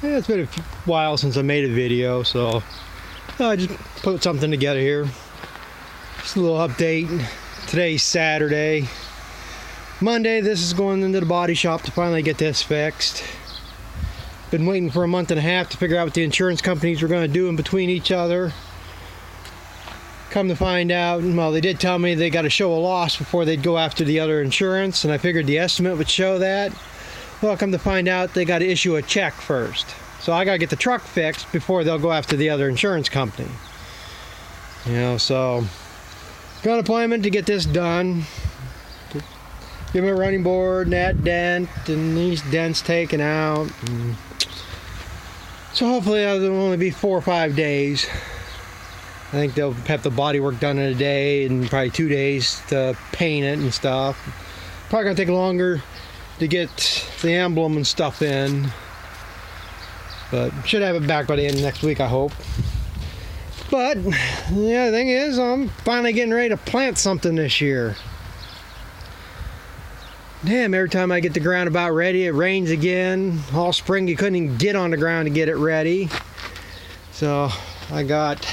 Yeah, it's been a while since I made a video, so I just put something together here. Just a little update. Today's Saturday. Monday, this is going into the body shop to finally get this fixed. Been waiting for a month and a half to figure out what the insurance companies were going to do in between each other. Come to find out, well, they did tell me they got to show a loss before they'd go after the other insurance, and I figured the estimate would show that. Well, come to find out, they got to issue a check first. So I got to get the truck fixed before they'll go after the other insurance company. You know, so got an appointment to get this done. Give me a running board and that dent and these dents taken out. And so hopefully it'll only be 4 or 5 days. I think they'll have the body work done in a day and probably 2 days to paint it and stuff. Probably gonna take longer to get the emblem and stuff in, but should have it back by the end of next week, I hope. But the other thing is, I'm finally getting ready to plant something this year. Damn, every time I get the ground about ready, it rains again. All spring you couldn't even get on the ground to get it ready. So I got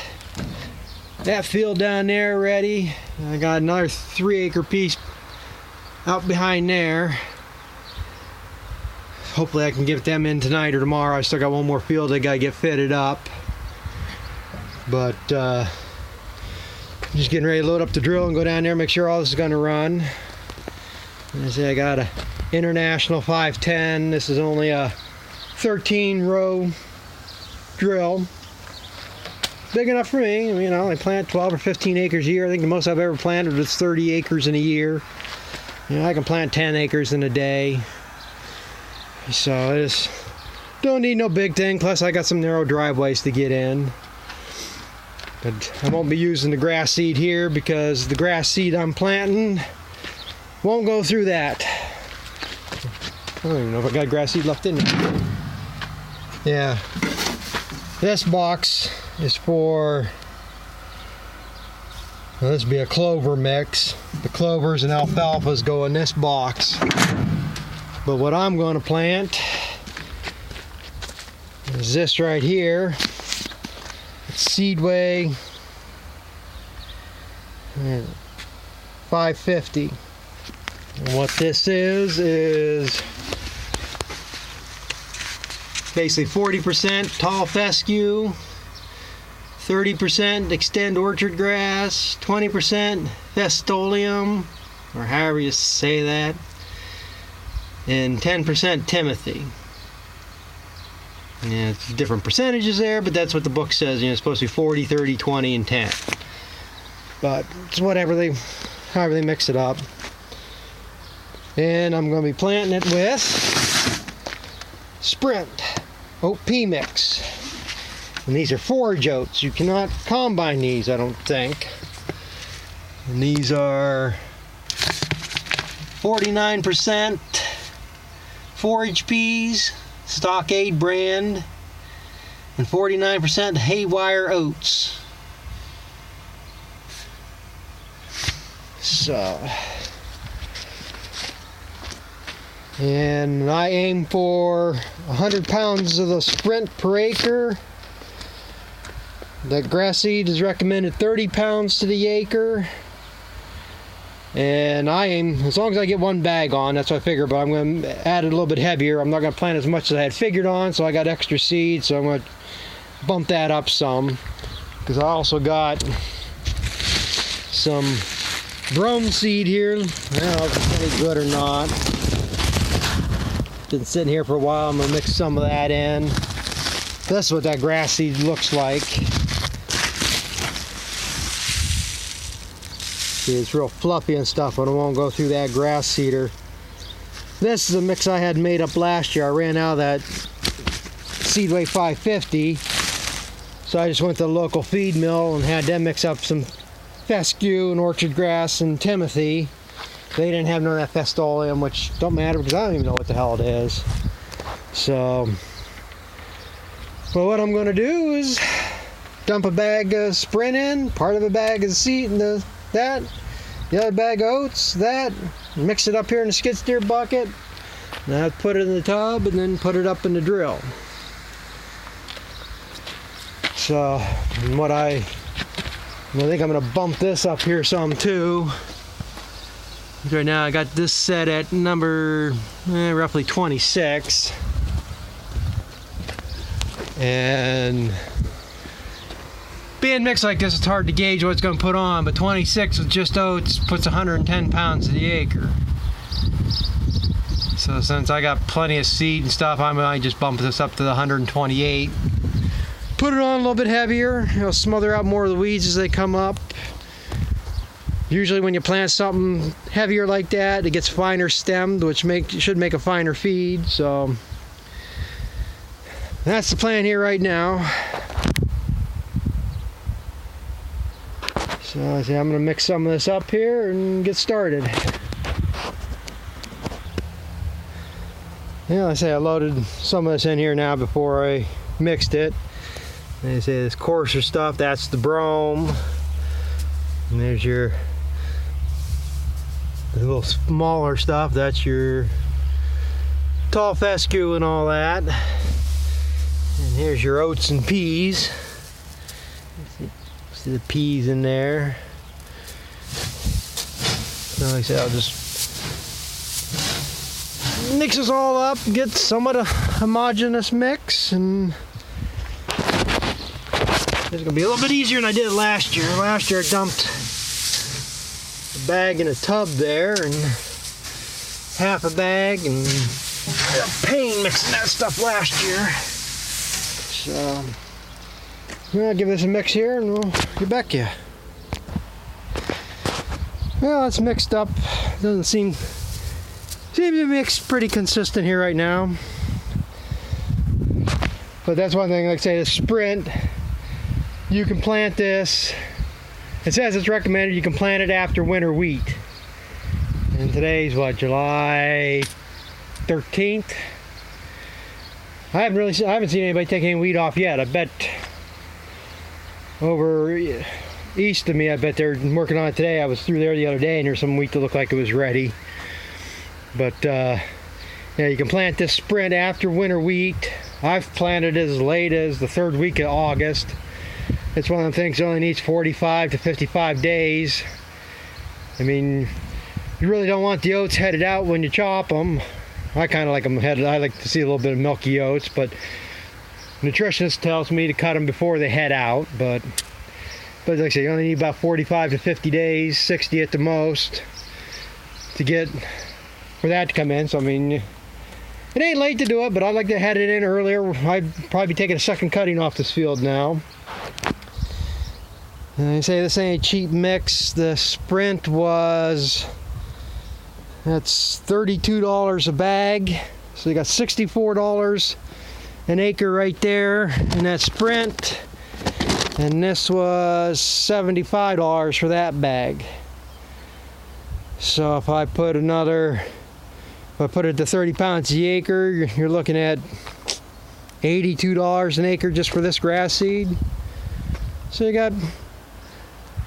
that field down there ready. I got another 3-acre piece out behind there. Hopefully I can get them in tonight or tomorrow. I still got one more field I gotta get fitted up. But I'm just getting ready to load up the drill and go down there and make sure all this is gonna run. And I say I got a International 510. This is only a 13-row drill. Big enough for me. You know, I plant 12 or 15 acres a year. I think the most I've ever planted was 30 acres in a year. You know, I can plant 10 acres in a day. So I just don't need no big thing. Plus I got some narrow driveways to get in. But I won't be using the grass seed here because the grass seed I'm planting won't go through that. I don't even know if I got grass seed left in there. Yeah. This box is for, well, this would be a clover mix. The clovers and alfalfas go in this box. But what I'm going to plant is this right here. It's Seedway 550. And what this is basically 40% tall fescue, 30% extend orchard grass, 20% festoleum, or however you say that, and 10% Timothy. Yeah, it's different percentages there, but that's what the book says. You know, it's supposed to be 40, 30, 20, and 10. But it's whatever however they mix it up. And I'm going to be planting it with Sprint oat pea mix. And these are forage oats. You cannot combine these, I don't think. And these are 49% forage peas, Stockade brand, and 49% haywire oats. So, and I aim for 100 pounds of the Sprint per acre. The grass seed is recommended 30 pounds to the acre. And I aim, as long as I get one bag on, that's what I figure, but I'm going to add it a little bit heavier. I'm not going to plant as much as I had figured on, so I got extra seed, so I'm going to bump that up some. Because I also got some brome seed here. I don't know if it's any good or not. Been sitting here for a while. I'm going to mix some of that in. This is what that grass seed looks like. See, it's real fluffy and stuff, but it won't go through that grass seeder. This is a mix I had made up last year. I ran out of that Seedway 550, so I just went to the local feed mill and had them mix up some fescue and orchard grass and Timothy. They didn't have none of that festoleum, which don't matter because I don't even know what the hell it is. So, well, what I'm going to do is dump a bag of Sprint in, part of a bag of seed, and the other bag of oats, mix it up here in the skid steer bucket, Now put it in the tub and then put it up in the drill. So I think I'm going to bump this up here some too. Right now I got this set at number roughly 26. And being mixed like this, it's hard to gauge what it's going to put on, but 26 with just oats puts 110 pounds to the acre. So since I got plenty of seed and stuff, I might just bump this up to the 128. Put it on a little bit heavier. It'll smother out more of the weeds as they come up. Usually when you plant something heavier like that, it gets finer stemmed, which should make a finer feed. So that's the plan here right now. So I'm going to mix some of this up here and get started. Yeah, I say I loaded some of this in here now before I mixed it. And they say this coarser stuff, that's the brome. And there's your little smaller stuff, that's your tall fescue and all that. And here's your oats and peas. See the peas in there. So like I said, I'll just mix this all up, get somewhat a homogeneous mix, and it's gonna be a little bit easier than I did it last year. Last year I dumped a bag in a tub there, and half a bag, and I had a pain mixing that stuff last year. So I'll give this a mix here and we'll get back to you. Well, it's mixed up. Doesn't seem to mix pretty consistent here right now. But that's one thing, like I say, the Sprint, you can plant this. It says it's recommended you can plant it after winter wheat. And today's what, July 13th? I haven't seen anybody take any wheat off yet. I bet over east of me, I bet they're working on it today. I was through there the other day and there's some wheat that looked like it was ready. But yeah, you can plant this Sprint after winter wheat. I've planted as late as the third week of August. It's one of them things that only needs 45 to 55 days. I mean, you really don't want the oats headed out when you chop them. I kind of like them headed. I like to see a little bit of milky oats, but nutritionist tells me to cut them before they head out. But like I say, you only need about 45 to 50 days, 60 at the most, for that to come in. So I mean, it ain't late to do it, but I'd like to have it in earlier. I'd probably be taking a second cutting off this field now. And I say this ain't a cheap mix. The Sprint that's $32 a bag. So you got $64 an acre right there in that Sprint. And this was $75 for that bag. So if I put it to 30 pounds the acre, you're looking at $82 an acre just for this grass seed. So you got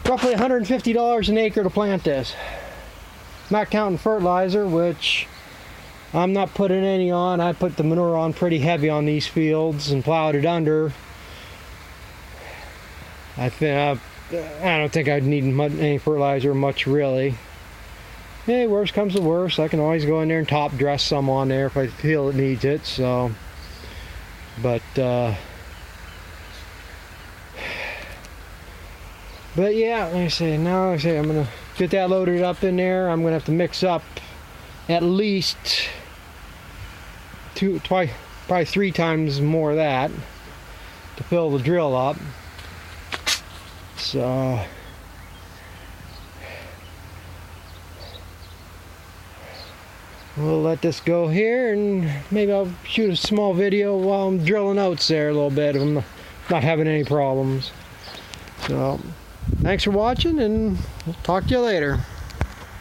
roughly $150 an acre to plant this. Not counting fertilizer, which I'm not putting any on. I put the manure on pretty heavy on these fields and plowed it under. I don't think I'd need any fertilizer much, really. Hey, worst comes to worst, I can always go in there and top dress some on there if I feel it needs it. So, but yeah, like I say, I'm gonna get that loaded up in there. I'm gonna have to mix up at least probably 3 times more of that to fill the drill up. So we'll let this go here, and maybe I'll shoot a small video while I'm drilling oats there a little bit if I'm not having any problems. So thanks for watching, and we'll talk to you later.